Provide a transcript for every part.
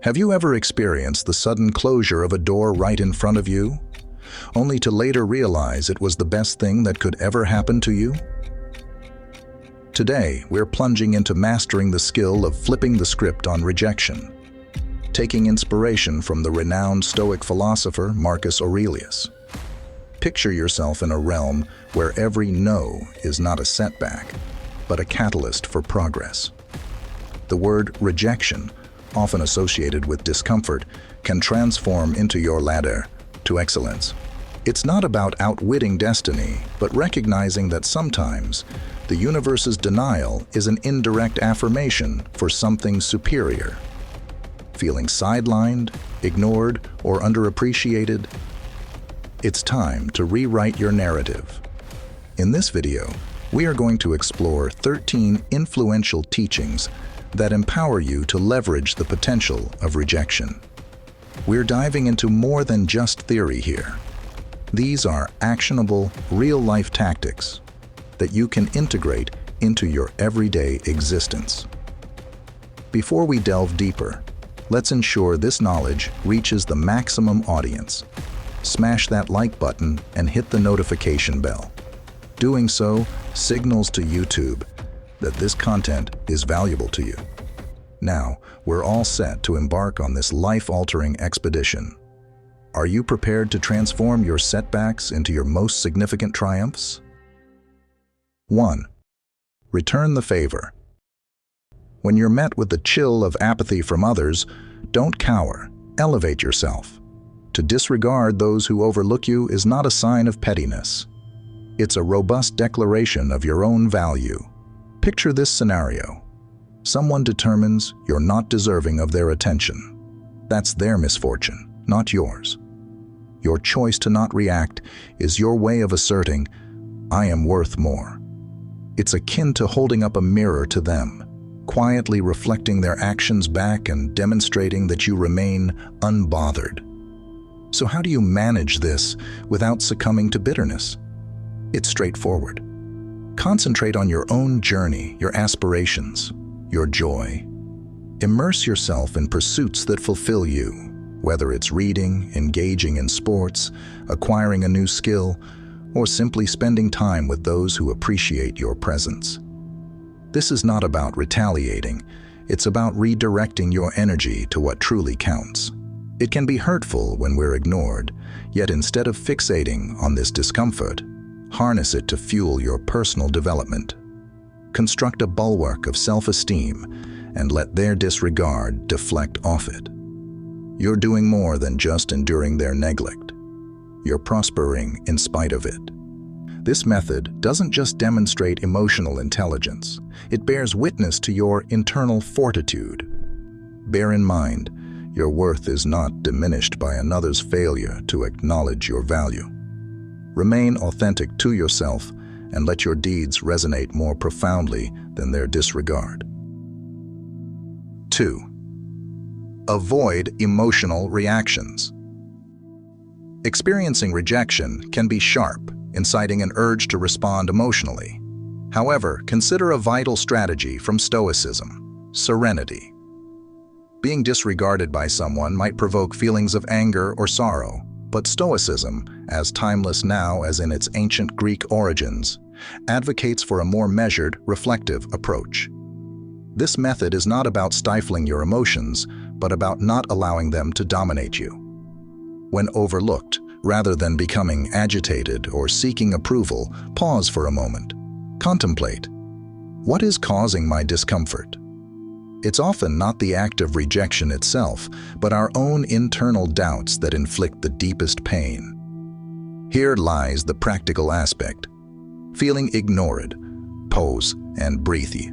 Have you ever experienced the sudden closure of a door right in front of you, only to later realize it was the best thing that could ever happen to you? Today, we're plunging into mastering the skill of flipping the script on rejection, taking inspiration from the renowned Stoic philosopher Marcus Aurelius. Picture yourself in a realm where every no is not a setback, but a catalyst for progress. The word rejection, often associated with discomfort, can transform into your ladder to excellence. It's not about outwitting destiny, but recognizing that sometimes the universe's denial is an indirect affirmation for something superior. Feeling sidelined, ignored, or underappreciated? It's time to rewrite your narrative. In this video, we are going to explore 13 influential teachings that empower you to leverage the potential of rejection. We're diving into more than just theory here. These are actionable, real-life tactics that you can integrate into your everyday existence. Before we delve deeper, let's ensure this knowledge reaches the maximum audience. Smash that like button and hit the notification bell. Doing so signals to YouTube that this content is valuable to you. Now, we're all set to embark on this life-altering expedition. Are you prepared to transform your setbacks into your most significant triumphs? 1. Return the favor. When you're met with the chill of apathy from others, don't cower, elevate yourself. To disregard those who overlook you is not a sign of pettiness. It's a robust declaration of your own value. Picture this scenario. Someone determines you're not deserving of their attention. That's their misfortune, not yours. Your choice to not react is your way of asserting, "I am worth more." It's akin to holding up a mirror to them, quietly reflecting their actions back and demonstrating that you remain unbothered. So how do you manage this without succumbing to bitterness? It's straightforward. Concentrate on your own journey, your aspirations, your joy. Immerse yourself in pursuits that fulfill you, whether it's reading, engaging in sports, acquiring a new skill, or simply spending time with those who appreciate your presence. This is not about retaliating, it's about redirecting your energy to what truly counts. It can be hurtful when we're ignored, yet instead of fixating on this discomfort, harness it to fuel your personal development. Construct a bulwark of self-esteem and let their disregard deflect off it. You're doing more than just enduring their neglect. You're prospering in spite of it. This method doesn't just demonstrate emotional intelligence, it bears witness to your internal fortitude. Bear in mind, your worth is not diminished by another's failure to acknowledge your value. Remain authentic to yourself and let your deeds resonate more profoundly than their disregard. 2. Avoid emotional reactions. Experiencing rejection can be sharp, inciting an urge to respond emotionally. However, consider a vital strategy from Stoicism: serenity. Being disregarded by someone might provoke feelings of anger or sorrow, but Stoicism, as timeless now as in its ancient Greek origins, advocates for a more measured, reflective approach. This method is not about stifling your emotions, but about not allowing them to dominate you. When overlooked, rather than becoming agitated or seeking approval, pause for a moment. Contemplate. What is causing my discomfort? It's often not the act of rejection itself, but our own internal doubts that inflict the deepest pain. Here lies the practical aspect. Feeling ignored, pause and breathe.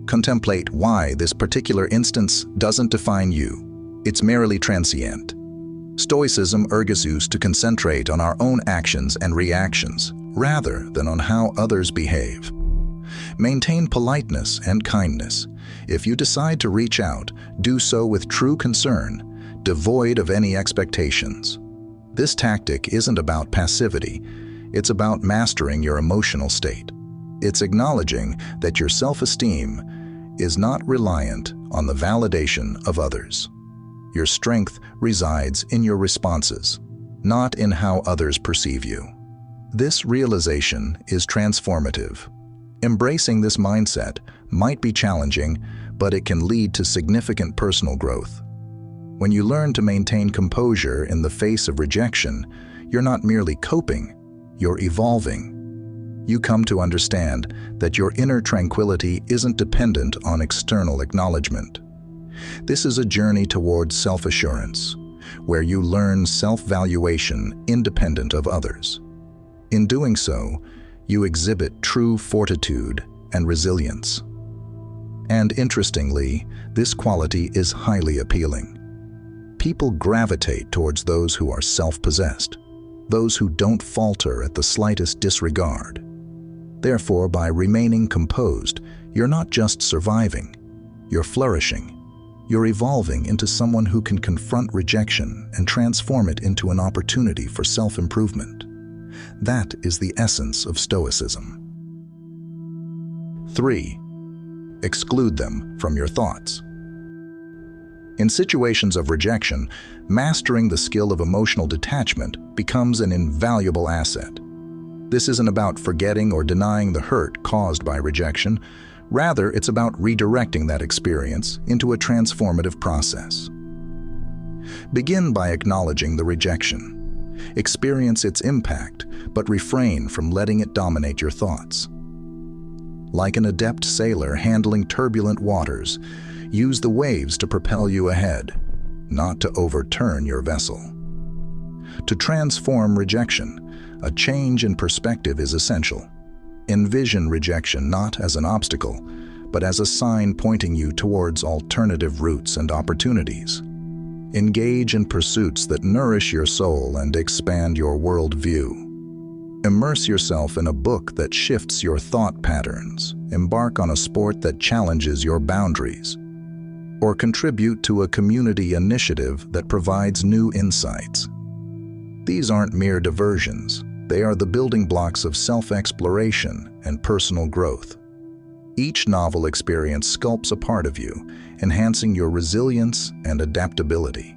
Contemplate why this particular instance doesn't define you. It's merely transient. Stoicism urges us to concentrate on our own actions and reactions, rather than on how others behave. Maintain politeness and kindness. If you decide to reach out, do so with true concern, devoid of any expectations. This tactic isn't about passivity, it's about mastering your emotional state. It's acknowledging that your self-esteem is not reliant on the validation of others. Your strength resides in your responses, not in how others perceive you. This realization is transformative. Embracing this mindset might be challenging, but it can lead to significant personal growth. When you learn to maintain composure in the face of rejection, you're not merely coping, you're evolving. You come to understand that your inner tranquility isn't dependent on external acknowledgement. This is a journey towards self-assurance, where you learn self-valuation independent of others. In doing so, you exhibit true fortitude and resilience. And interestingly, this quality is highly appealing. People gravitate towards those who are self-possessed, those who don't falter at the slightest disregard. Therefore, by remaining composed, you're not just surviving, you're flourishing. You're evolving into someone who can confront rejection and transform it into an opportunity for self-improvement. That is the essence of Stoicism. 3. Exclude them from your thoughts. In situations of rejection, mastering the skill of emotional detachment becomes an invaluable asset. This isn't about forgetting or denying the hurt caused by rejection. Rather, it's about redirecting that experience into a transformative process. Begin by acknowledging the rejection. Experience its impact, but refrain from letting it dominate your thoughts. Like an adept sailor handling turbulent waters, use the waves to propel you ahead, not to overturn your vessel. To transform rejection, a change in perspective is essential. Envision rejection not as an obstacle, but as a sign pointing you towards alternative routes and opportunities. Engage in pursuits that nourish your soul and expand your worldview. Immerse yourself in a book that shifts your thought patterns, embark on a sport that challenges your boundaries, or contribute to a community initiative that provides new insights. These aren't mere diversions. They are the building blocks of self-exploration and personal growth. Each novel experience sculpts a part of you, enhancing your resilience and adaptability.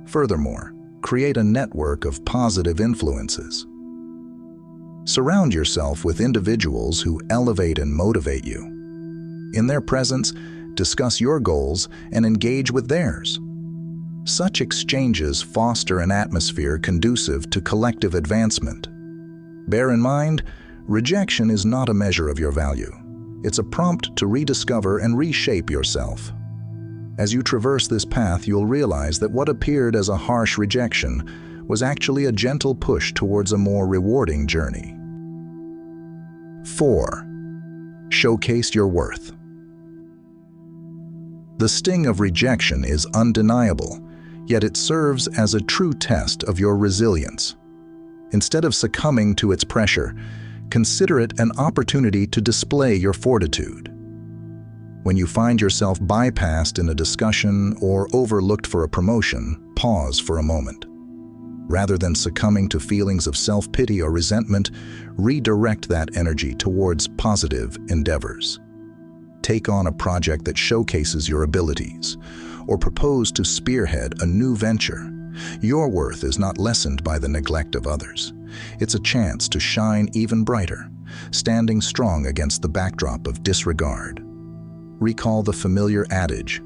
Furthermore, create a network of positive influences. Surround yourself with individuals who elevate and motivate you. In their presence, discuss your goals and engage with theirs. Such exchanges foster an atmosphere conducive to collective advancement. Bear in mind, rejection is not a measure of your value. It's a prompt to rediscover and reshape yourself. As you traverse this path, you'll realize that what appeared as a harsh rejection was actually a gentle push towards a more rewarding journey. 4. Showcase your worth. The sting of rejection is undeniable, yet it serves as a true test of your resilience. Instead of succumbing to its pressure, consider it an opportunity to display your fortitude. When you find yourself bypassed in a discussion or overlooked for a promotion, pause for a moment. Rather than succumbing to feelings of self-pity or resentment, redirect that energy towards positive endeavors. Take on a project that showcases your abilities, or propose to spearhead a new venture. Your worth is not lessened by the neglect of others. It's a chance to shine even brighter, standing strong against the backdrop of disregard. Recall the familiar adage,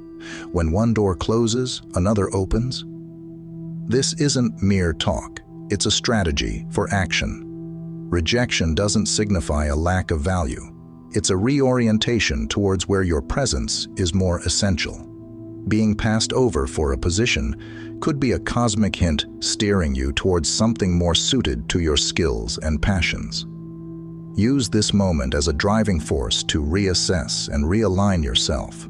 when one door closes, another opens. This isn't mere talk, it's a strategy for action. Rejection doesn't signify a lack of value. It's a reorientation towards where your presence is more essential. Being passed over for a position could be a cosmic hint steering you towards something more suited to your skills and passions. Use this moment as a driving force to reassess and realign yourself.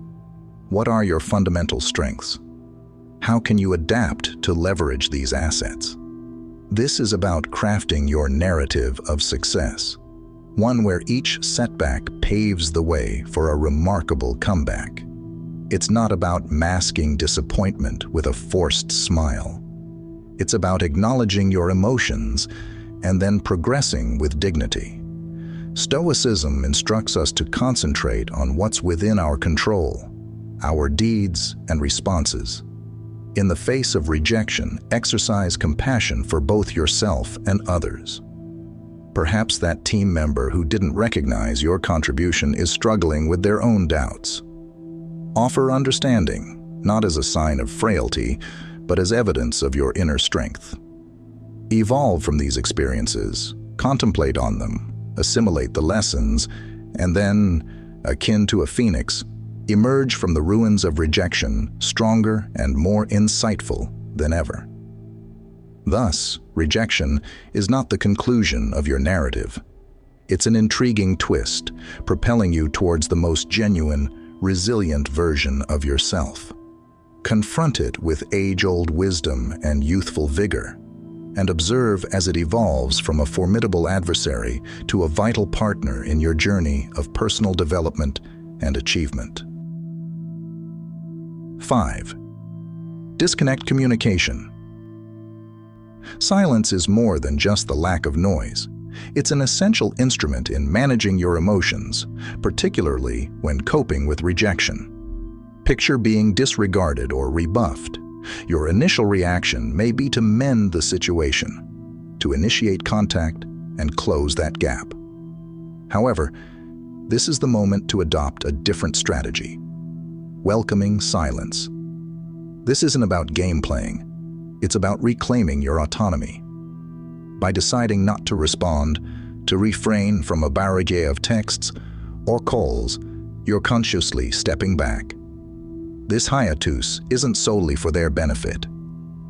What are your fundamental strengths? How can you adapt to leverage these assets? This is about crafting your narrative of success, one where each setback paves the way for a remarkable comeback. It's not about masking disappointment with a forced smile. It's about acknowledging your emotions and then progressing with dignity. Stoicism instructs us to concentrate on what's within our control, our deeds and responses. In the face of rejection, exercise compassion for both yourself and others. Perhaps that team member who didn't recognize your contribution is struggling with their own doubts. Offer understanding, not as a sign of frailty, but as evidence of your inner strength. Evolve from these experiences, contemplate on them, assimilate the lessons, and then, akin to a phoenix, emerge from the ruins of rejection stronger and more insightful than ever. Thus, rejection is not the conclusion of your narrative. It's an intriguing twist, propelling you towards the most genuine, resilient version of yourself. Confront it with age-old wisdom and youthful vigor, and observe as it evolves from a formidable adversary to a vital partner in your journey of personal development and achievement. 5. Disconnect communication. Silence is more than just the lack of noise. It's an essential instrument in managing your emotions, particularly when coping with rejection. Picture being disregarded or rebuffed. Your initial reaction may be to mend the situation, to initiate contact and close that gap. However, this is the moment to adopt a different strategy. Welcoming silence. This isn't about game playing. It's about reclaiming your autonomy. By deciding not to respond, to refrain from a barrage of texts or calls, you're consciously stepping back. This hiatus isn't solely for their benefit.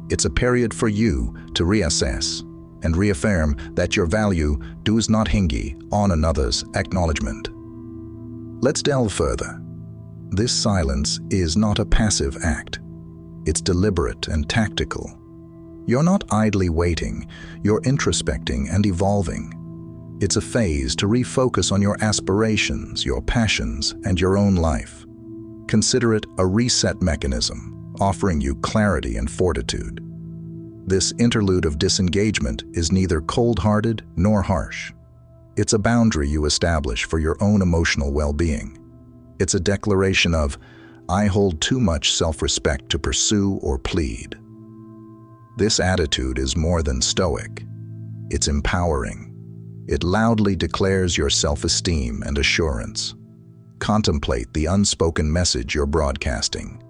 It's a period for you to reassess and reaffirm that your value does not hinge on another's acknowledgement. Let's delve further. This silence is not a passive act. It's deliberate and tactical. You're not idly waiting, you're introspecting and evolving. It's a phase to refocus on your aspirations, your passions, and your own life. Consider it a reset mechanism, offering you clarity and fortitude. This interlude of disengagement is neither cold-hearted nor harsh. It's a boundary you establish for your own emotional well-being. It's a declaration of, I hold too much self-respect to pursue or plead. This attitude is more than stoic. It's empowering. It loudly declares your self-esteem and assurance. Contemplate the unspoken message you're broadcasting.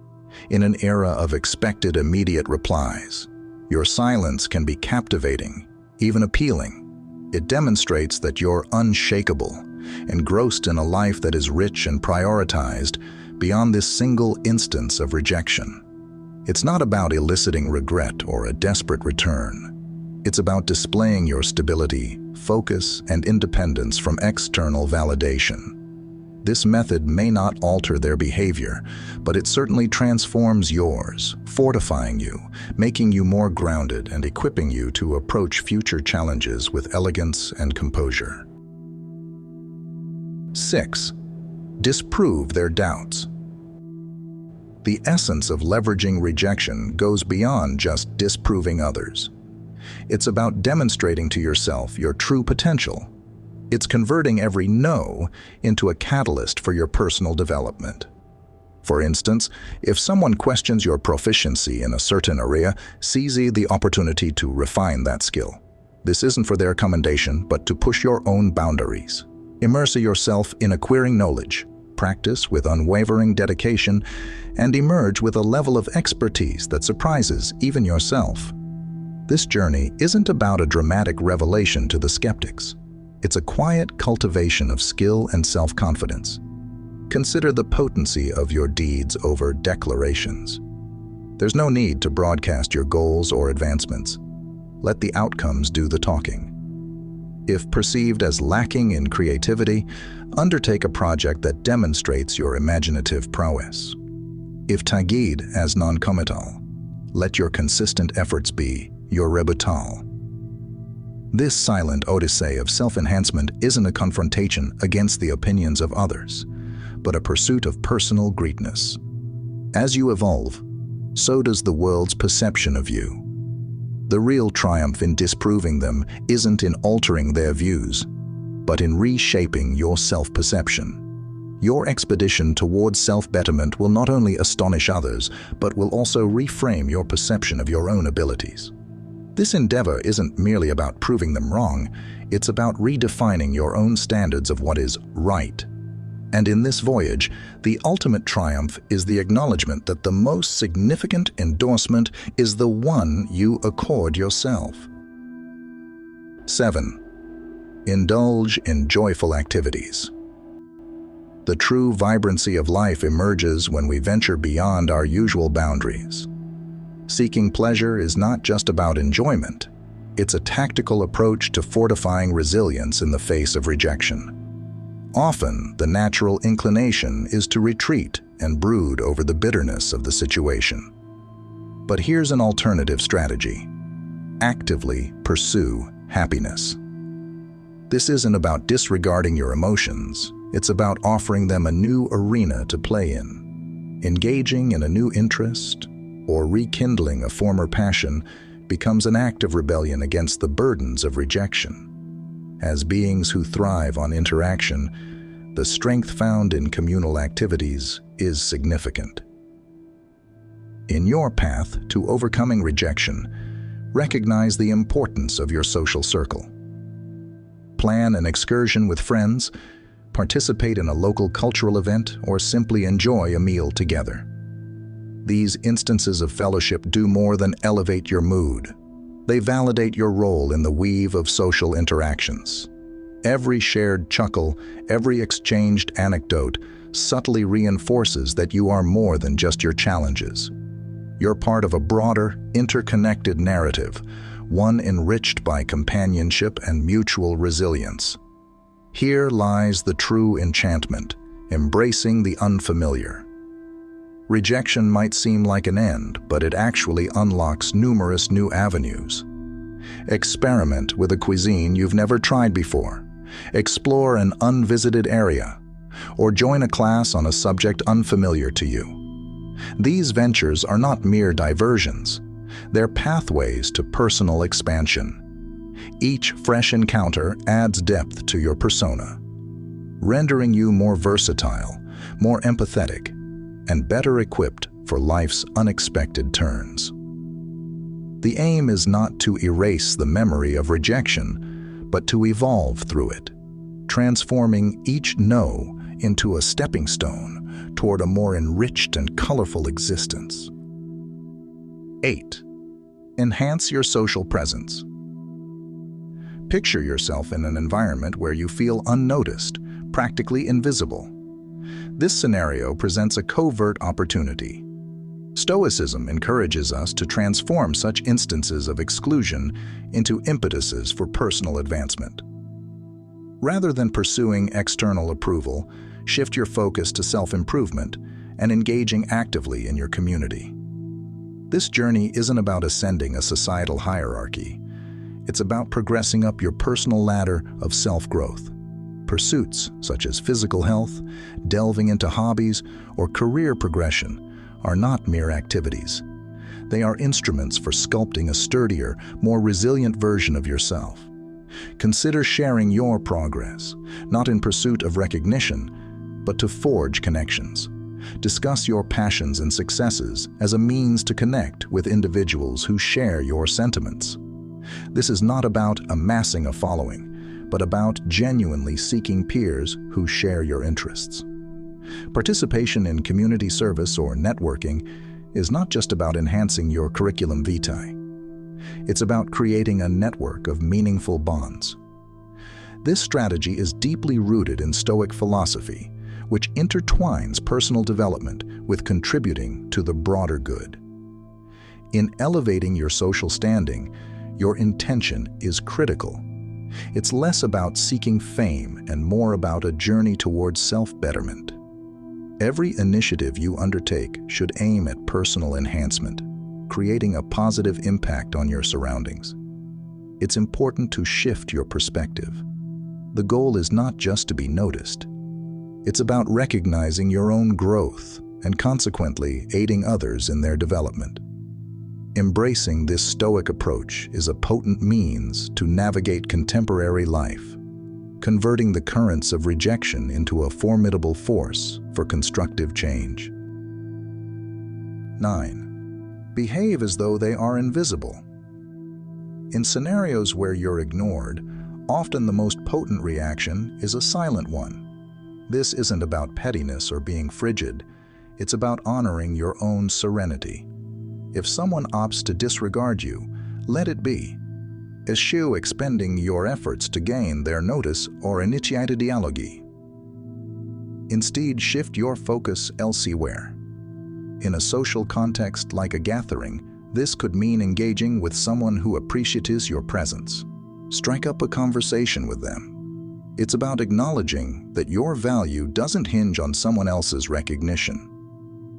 In an era of expected immediate replies, your silence can be captivating, even appealing. It demonstrates that you're unshakable, engrossed in a life that is rich and prioritized beyond this single instance of rejection. It's not about eliciting regret or a desperate return. It's about displaying your stability, focus, and independence from external validation. This method may not alter their behavior, but it certainly transforms yours, fortifying you, making you more grounded and equipping you to approach future challenges with elegance and composure. 6. Disprove their doubts. The essence of leveraging rejection goes beyond just disproving others. It's about demonstrating to yourself your true potential. It's converting every no into a catalyst for your personal development. For instance, if someone questions your proficiency in a certain area, seize the opportunity to refine that skill. This isn't for their commendation, but to push your own boundaries. Immerse yourself in acquiring knowledge, practice with unwavering dedication, and emerge with a level of expertise that surprises even yourself. This journey isn't about a dramatic revelation to the skeptics. It's a quiet cultivation of skill and self-confidence. Consider the potency of your deeds over declarations. There's no need to broadcast your goals or advancements. Let the outcomes do the talking. If perceived as lacking in creativity, undertake a project that demonstrates your imaginative prowess. If tagged as non-committal, let your consistent efforts be your rebuttal. This silent odyssey of self-enhancement isn't a confrontation against the opinions of others, but a pursuit of personal greatness. As you evolve, so does the world's perception of you. The real triumph in disproving them isn't in altering their views, but in reshaping your self-perception. Your expedition towards self-betterment will not only astonish others, but will also reframe your perception of your own abilities. This endeavor isn't merely about proving them wrong, it's about redefining your own standards of what is right. And in this voyage, the ultimate triumph is the acknowledgement that the most significant endorsement is the one you accord yourself. 7. Indulge in joyful activities. The true vibrancy of life emerges when we venture beyond our usual boundaries. Seeking pleasure is not just about enjoyment, it's a tactical approach to fortifying resilience in the face of rejection. Often, the natural inclination is to retreat and brood over the bitterness of the situation. But here's an alternative strategy. Actively pursue happiness. This isn't about disregarding your emotions, it's about offering them a new arena to play in. Engaging in a new interest or rekindling a former passion becomes an act of rebellion against the burdens of rejection. As beings who thrive on interaction, the strength found in communal activities is significant. In your path to overcoming rejection, recognize the importance of your social circle. Plan an excursion with friends, participate in a local cultural event, or simply enjoy a meal together. These instances of fellowship do more than elevate your mood. They validate your role in the weave of social interactions. Every shared chuckle, every exchanged anecdote subtly reinforces that you are more than just your challenges. You're part of a broader, interconnected narrative, one enriched by companionship and mutual resilience. Here lies the true enchantment, embracing the unfamiliar. Rejection might seem like an end, but it actually unlocks numerous new avenues. Experiment with a cuisine you've never tried before. Explore an unvisited area, or join a class on a subject unfamiliar to you. These ventures are not mere diversions. They're pathways to personal expansion. Each fresh encounter adds depth to your persona, rendering you more versatile, more empathetic, and better equipped for life's unexpected turns. The aim is not to erase the memory of rejection, but to evolve through it, transforming each no into a stepping stone toward a more enriched and colorful existence. 8. Enhance your social presence. Picture yourself in an environment where you feel unnoticed, practically invisible. This scenario presents a covert opportunity. Stoicism encourages us to transform such instances of exclusion into impetuses for personal advancement. Rather than pursuing external approval, shift your focus to self-improvement and engaging actively in your community. This journey isn't about ascending a societal hierarchy. It's about progressing up your personal ladder of self-growth. Pursuits such as physical health, delving into hobbies, or career progression are not mere activities. They are instruments for sculpting a sturdier, more resilient version of yourself. Consider sharing your progress, not in pursuit of recognition, but to forge connections. Discuss your passions and successes as a means to connect with individuals who share your sentiments. This is not about amassing a following, but about genuinely seeking peers who share your interests. Participation in community service or networking is not just about enhancing your curriculum vitae. It's about creating a network of meaningful bonds. This strategy is deeply rooted in Stoic philosophy, which intertwines personal development with contributing to the broader good. In elevating your social standing, your intention is critical. It's less about seeking fame and more about a journey towards self-betterment. Every initiative you undertake should aim at personal enhancement, creating a positive impact on your surroundings. It's important to shift your perspective. The goal is not just to be noticed. It's about recognizing your own growth and consequently aiding others in their development. Embracing this Stoic approach is a potent means to navigate contemporary life, converting the currents of rejection into a formidable force for constructive change. 9. Behave as though they are invisible. In scenarios where you're ignored, often the most potent reaction is a silent one. This isn't about pettiness or being frigid. It's about honoring your own serenity. If someone opts to disregard you, let it be. Eschew expending your efforts to gain their notice or initiate a dialogue. Instead, shift your focus elsewhere. In a social context like a gathering, this could mean engaging with someone who appreciates your presence. Strike up a conversation with them. It's about acknowledging that your value doesn't hinge on someone else's recognition.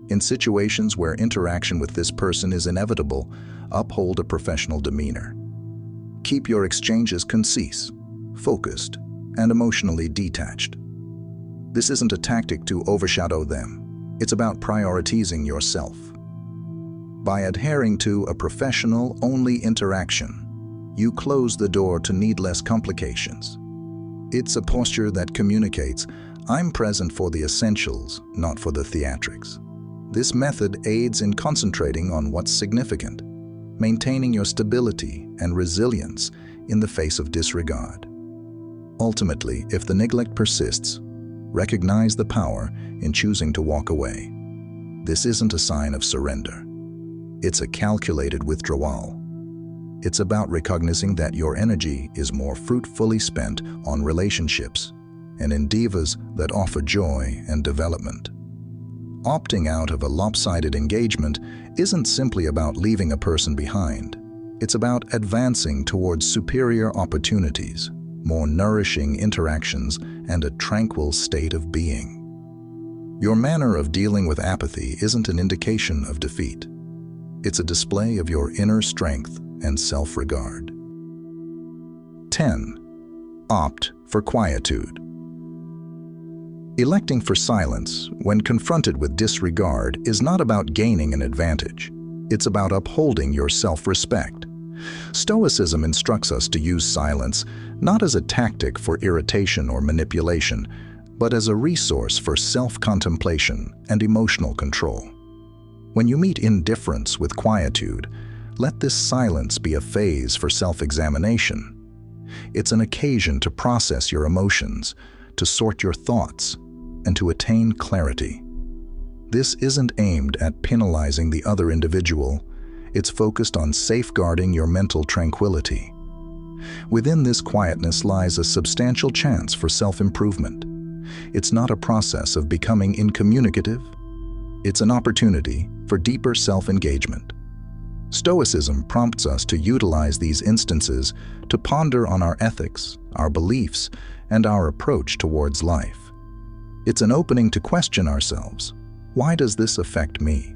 In situations where interaction with this person is inevitable, uphold a professional demeanor. Keep your exchanges concise, focused, and emotionally detached. This isn't a tactic to overshadow them. It's about prioritizing yourself. By adhering to a professional-only interaction, you close the door to needless complications. It's a posture that communicates, I'm present for the essentials, not for the theatrics. This method aids in concentrating on what's significant, maintaining your stability and resilience in the face of disregard. Ultimately, if the neglect persists, recognize the power in choosing to walk away. This isn't a sign of surrender. It's a calculated withdrawal. It's about recognizing that your energy is more fruitfully spent on relationships and endeavors that offer joy and development. Opting out of a lopsided engagement isn't simply about leaving a person behind. It's about advancing towards superior opportunities, more nourishing interactions, and a tranquil state of being. Your manner of dealing with apathy isn't an indication of defeat. It's a display of your inner strength and self-regard. 10. Opt for quietude. Electing for silence when confronted with disregard is not about gaining an advantage. It's about upholding your self-respect. Stoicism instructs us to use silence not as a tactic for irritation or manipulation, but as a resource for self-contemplation and emotional control. When you meet indifference with quietude, let this silence be a phase for self-examination. It's an occasion to process your emotions, to sort your thoughts, and to attain clarity. This isn't aimed at penalizing the other individual. It's focused on safeguarding your mental tranquility. Within this quietness lies a substantial chance for self-improvement. It's not a process of becoming incommunicative. It's an opportunity for deeper self-engagement. Stoicism prompts us to utilize these instances to ponder on our ethics, our beliefs, and our approach towards life. It's an opening to question ourselves. Why does this affect me?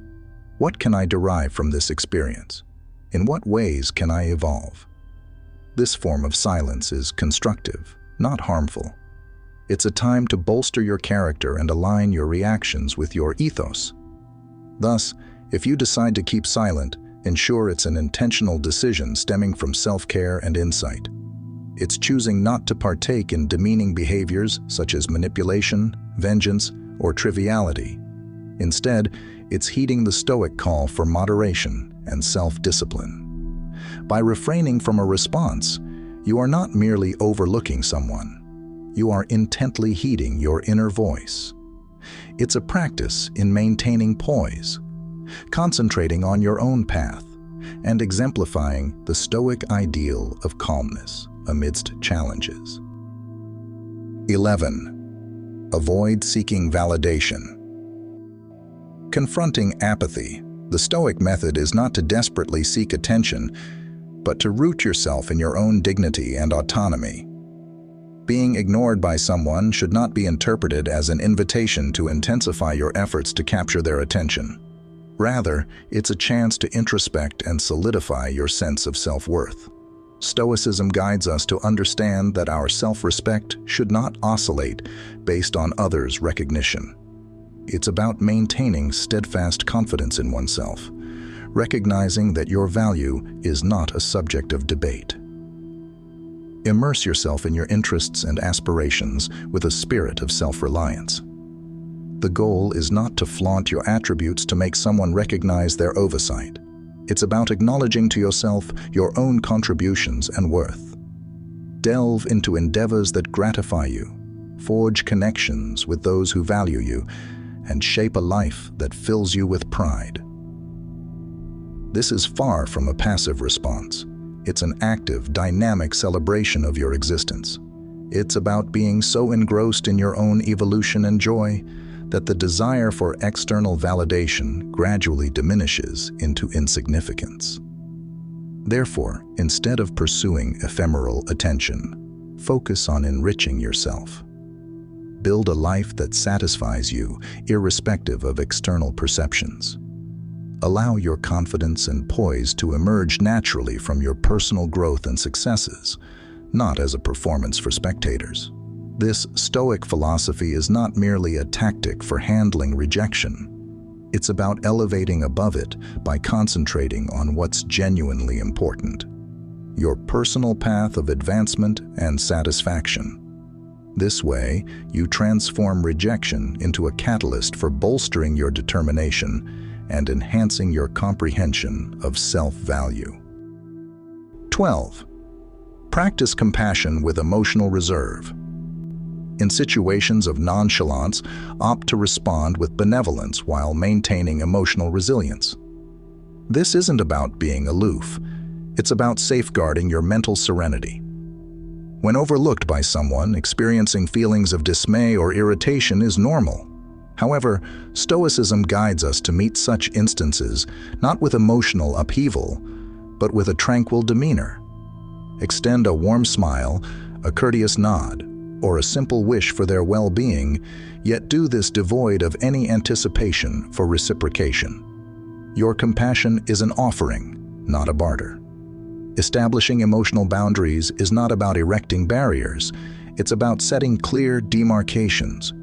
What can I derive from this experience? In what ways can I evolve? This form of silence is constructive, not harmful. It's a time to bolster your character and align your reactions with your ethos. Thus, if you decide to keep silent, ensure it's an intentional decision stemming from self-care and insight. It's choosing not to partake in demeaning behaviors such as manipulation, vengeance, or triviality. Instead, it's heeding the Stoic call for moderation and self-discipline. By refraining from a response, you are not merely overlooking someone. You are intently heeding your inner voice. It's a practice in maintaining poise, concentrating on your own path, and exemplifying the Stoic ideal of calmness amidst challenges. 11. Avoid seeking validation. Confronting apathy, the Stoic method is not to desperately seek attention, but to root yourself in your own dignity and autonomy. Being ignored by someone should not be interpreted as an invitation to intensify your efforts to capture their attention. Rather, it's a chance to introspect and solidify your sense of self-worth. Stoicism guides us to understand that our self-respect should not oscillate based on others' recognition. It's about maintaining steadfast confidence in oneself, recognizing that your value is not a subject of debate. Immerse yourself in your interests and aspirations with a spirit of self-reliance. The goal is not to flaunt your attributes to make someone recognize their oversight. It's about acknowledging to yourself your own contributions and worth. Delve into endeavors that gratify you, forge connections with those who value you, and shape a life that fills you with pride. This is far from a passive response. It's an active, dynamic celebration of your existence. It's about being so engrossed in your own evolution and joy that the desire for external validation gradually diminishes into insignificance. Therefore, instead of pursuing ephemeral attention, focus on enriching yourself. Build a life that satisfies you, irrespective of external perceptions. Allow your confidence and poise to emerge naturally from your personal growth and successes, not as a performance for spectators. This Stoic philosophy is not merely a tactic for handling rejection. It's about elevating above it by concentrating on what's genuinely important: your personal path of advancement and satisfaction. This way, you transform rejection into a catalyst for bolstering your determination and enhancing your comprehension of self-value. 12. Practice compassion with emotional reserve. In situations of nonchalance, opt to respond with benevolence while maintaining emotional resilience. This isn't about being aloof. It's about safeguarding your mental serenity. When overlooked by someone, experiencing feelings of dismay or irritation is normal. However, Stoicism guides us to meet such instances not with emotional upheaval, but with a tranquil demeanor. Extend a warm smile, a courteous nod, or a simple wish for their well-being, yet do this devoid of any anticipation for reciprocation. Your compassion is an offering, not a barter. Establishing emotional boundaries is not about erecting barriers. It's about setting clear demarcations.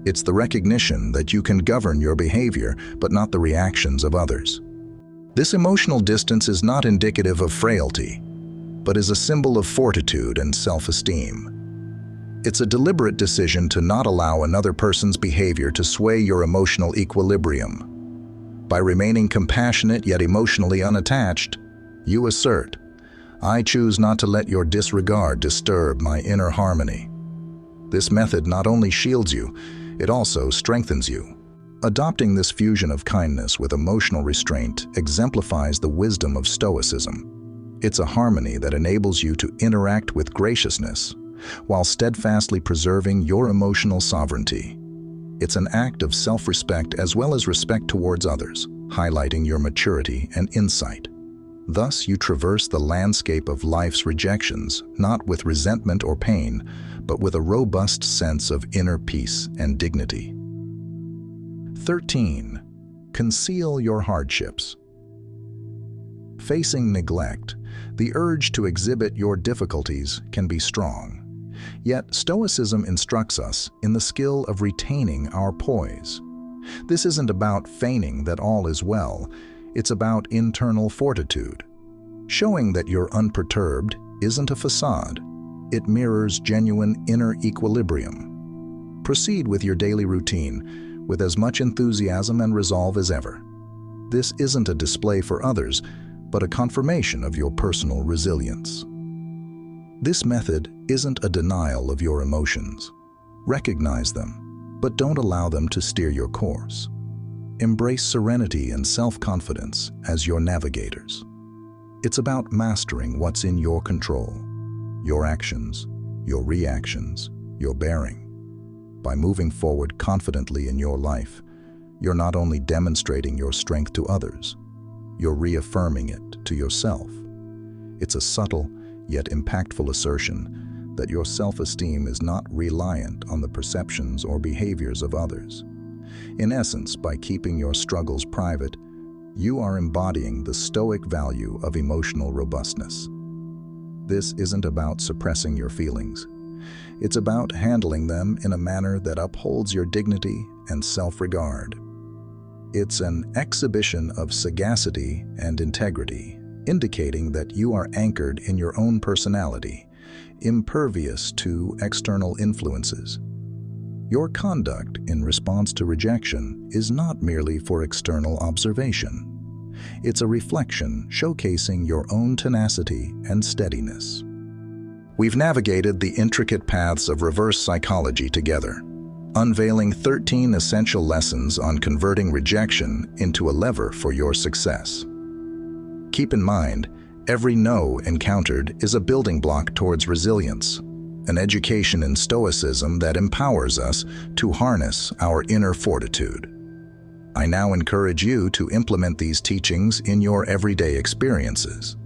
It's the recognition that you can govern your behavior, but not the reactions of others. This emotional distance is not indicative of frailty, but is a symbol of fortitude and self-esteem. It's a deliberate decision to not allow another person's behavior to sway your emotional equilibrium. By remaining compassionate yet emotionally unattached, you assert, "I choose not to let your disregard disturb my inner harmony." This method not only shields you, it also strengthens you. Adopting this fusion of kindness with emotional restraint exemplifies the wisdom of Stoicism. It's a harmony that enables you to interact with graciousness while steadfastly preserving your emotional sovereignty. It's an act of self-respect as well as respect towards others, highlighting your maturity and insight. Thus, you traverse the landscape of life's rejections, not with resentment or pain, but with a robust sense of inner peace and dignity. 13. Conceal your hardships. Facing neglect, the urge to exhibit your difficulties can be strong. Yet, Stoicism instructs us in the skill of retaining our poise. This isn't about feigning that all is well, it's about internal fortitude. Showing that you're unperturbed isn't a facade. It mirrors genuine inner equilibrium. Proceed with your daily routine with as much enthusiasm and resolve as ever. This isn't a display for others, but a confirmation of your personal resilience. This method isn't a denial of your emotions. Recognize them, but don't allow them to steer your course. Embrace serenity and self-confidence as your navigators. It's about mastering what's in your control, your actions, your reactions, your bearing. By moving forward confidently in your life, you're not only demonstrating your strength to others, you're reaffirming it to yourself. It's a subtle yet impactful assertion that your self-esteem is not reliant on the perceptions or behaviors of others. In essence, by keeping your struggles private, you are embodying the Stoic value of emotional robustness. This isn't about suppressing your feelings. It's about handling them in a manner that upholds your dignity and self-regard. It's an exhibition of sagacity and integrity, indicating that you are anchored in your own personality, impervious to external influences. Your conduct in response to rejection is not merely for external observation. It's a reflection showcasing your own tenacity and steadiness. We've navigated the intricate paths of reverse psychology together, unveiling 13 essential lessons on converting rejection into a lever for your success. Keep in mind, every no encountered is a building block towards resilience, an education in Stoicism that empowers us to harness our inner fortitude. I now encourage you to implement these teachings in your everyday experiences.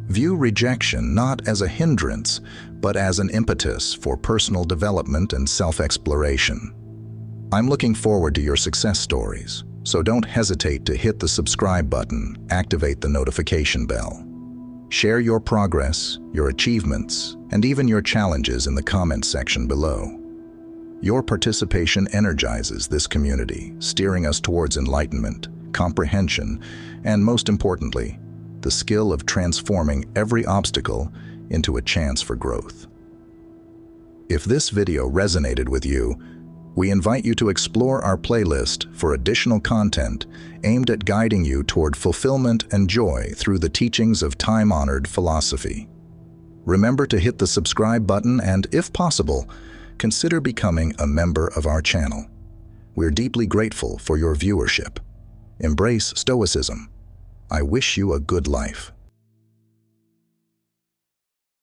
View rejection not as a hindrance, but as an impetus for personal development and self-exploration. I'm looking forward to your success stories, so don't hesitate to hit the subscribe button, activate the notification bell. Share your progress, your achievements, and even your challenges in the comments section below. Your participation energizes this community, steering us towards enlightenment, comprehension, and most importantly, the skill of transforming every obstacle into a chance for growth. If this video resonated with you, we invite you to explore our playlist for additional content aimed at guiding you toward fulfillment and joy through the teachings of time-honored philosophy. Remember to hit the subscribe button and, if possible, consider becoming a member of our channel. We're deeply grateful for your viewership. Embrace Stoicism. I wish you a good life.